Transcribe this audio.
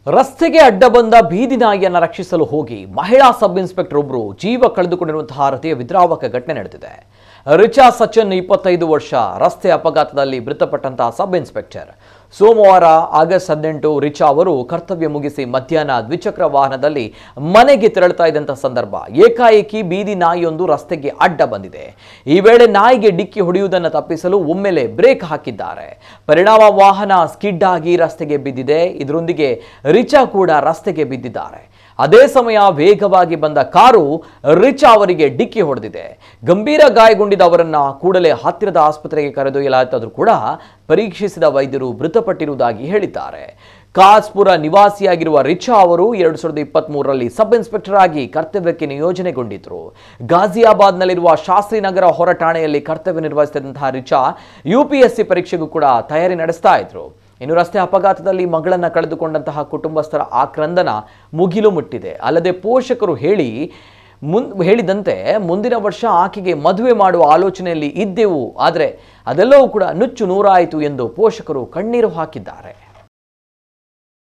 ರಸ್ತೆಗೆ ಅಡ್ಡ ಬಂದ ಬೀದಿ ನಾಯಿಯನ್ನು ರಕ್ಷಿಸಲು ಹೋಗಿ ಮಹಿಳಾ ಸಬ್ ಇನ್ಸ್ಪೆಕ್ಟರ್ ಒಬ್ಬರು ಜೀವ ಕಳೆದುಕೊಂಡಿರುವಂತಹ ಹೃದಯ ವಿದ್ರಾವಕ ಘಟನೆ ನಡೆದಿದೆ. ರಿಚಾ ಸಚಿನ್ 25 ವರ್ಷ ರಸ್ತೆ ಅಪಘಾತದಲ್ಲಿ ಮೃತಪಟ್ಟಂತಹ ಸಬ್ ಇನ್ಸ್ಪೆಕ್ಟರ್. ಸೋಮವಾರ ಆಗಸ್ಟ್ 18 ರಿಚಾ ಅವರು ಕರ್ತವ್ಯ ಮುಗಿಸಿ ಮಧ್ಯಾಹ್ನ ದ್ವಿಚಕ್ರ ವಾಹನದಲ್ಲಿ ಮನೆಗೆ ತೆರಳುತ್ತಾ ಇದ್ದಂತಹ ಸಂದರ್ಭ ಏಕಾಏಕಿ ಬೀದಿ ನಾಯಿಯೊಂದು ರಸ್ತೆಗೆ ಅಡ್ಡ ಬಂದಿದೆ. ಈ ವೇಳೆ ನಾಯಿಗೆ ಡಿಕ್ಕಿ ಹೊಡೆಯುವುದನ್ನು ತಪ್ಪಿಸಲು ಒಮ್ಮೆಲೆ ಬ್ರೇಕ್ ಹಾಕಿದ್ದಾರೆ. ಪರಿಣಾಮ ವಾಹನ ಸ್ಕಿಡ್ ಆಗಿ ರಸ್ತೆಗೆ ಬಿದ್ದಿದೆ. ಇದರೊಂದಿಗೆ ರಿಚಾ ಕೂಡ ರಸ್ತೆಗೆ ಬಿದ್ದಿದ್ದಾರೆ. ಅದೇ ಸಮಯ ವೇಗವಾಗಿ ಬಂದ ಕಾರು ರಿಚಾ ಅವರಿಗೆ ಡಿಕ್ಕಿ ಹೊಡೆದಿದೆ. ಗಂಭೀರ ಗಾಯಗೊಂಡಿದ್ದ ಅವರನ್ನ ಕೂಡಲೇ ಹತ್ತಿರದ ಆಸ್ಪತ್ರೆಗೆ ಕರೆದೊಯ್ಯಲಾಯಿತಾದರೂ ಕೂಡ ಪರೀಕ್ಷಿಸಿದ ವೈದ್ಯರು ಮೃತಪಟ್ಟಿರುವುದಾಗಿ ಹೇಳಿದ್ದಾರೆ. ಕಾಸ್ಪುರ ನಿವಾಸಿಯಾಗಿರುವ ರಿಚಾ ಅವರು 2023ರಲ್ಲಿ ಸಬ್ ಇನ್ಸ್ಪೆಕ್ಟರ್ ಆಗಿ ಕರ್ತವ್ಯಕ್ಕೆ ನಿಯೋಜನೆಗೊಂಡಿದ್ದರು. ಗಾಜಿಯಾಬಾದ್ನಲ್ಲಿರುವ ಶಾಸ್ತ್ರಿನಗರ ಹೊರ ಠಾಣೆಯಲ್ಲಿ ಕರ್ತವ್ಯ ನಿರ್ವಹಿಸುತ್ತಿದ್ದಂತಹ ರಿಚಾ UPSC ಪರೀಕ್ಷೆಗೂ ಕೂಡ ತಯಾರಿ ನಡೆಸ್ತಾ ಇದ್ರು. ಇನ್ನು ರಸ್ತೆ ಅಪಘಾತದಲ್ಲಿ ಮಗಳನ್ನ ಕಳೆದುಕೊಂಡಂತಹ ಕುಟುಂಬಸ್ಥರ ಆಕ್ರಂದನ ಮುಗಿಲು ಮುಟ್ಟಿದೆ. ಅಲ್ಲದೆ ಪೋಷಕರು ಹೇಳಿದಂತೆ ಮುಂದಿನ ವರ್ಷ ಆಕೆಗೆ ಮದುವೆ ಮಾಡುವ ಆಲೋಚನೆಯಲ್ಲಿ ಇದ್ದೆವು, ಆದರೆ ಅದೆಲ್ಲವೂ ಕೂಡ ನುಚ್ಚು ನೂರಾಯಿತು ಎಂದು ಪೋಷಕರು ಕಣ್ಣೀರು ಹಾಕಿದ್ದಾರೆ.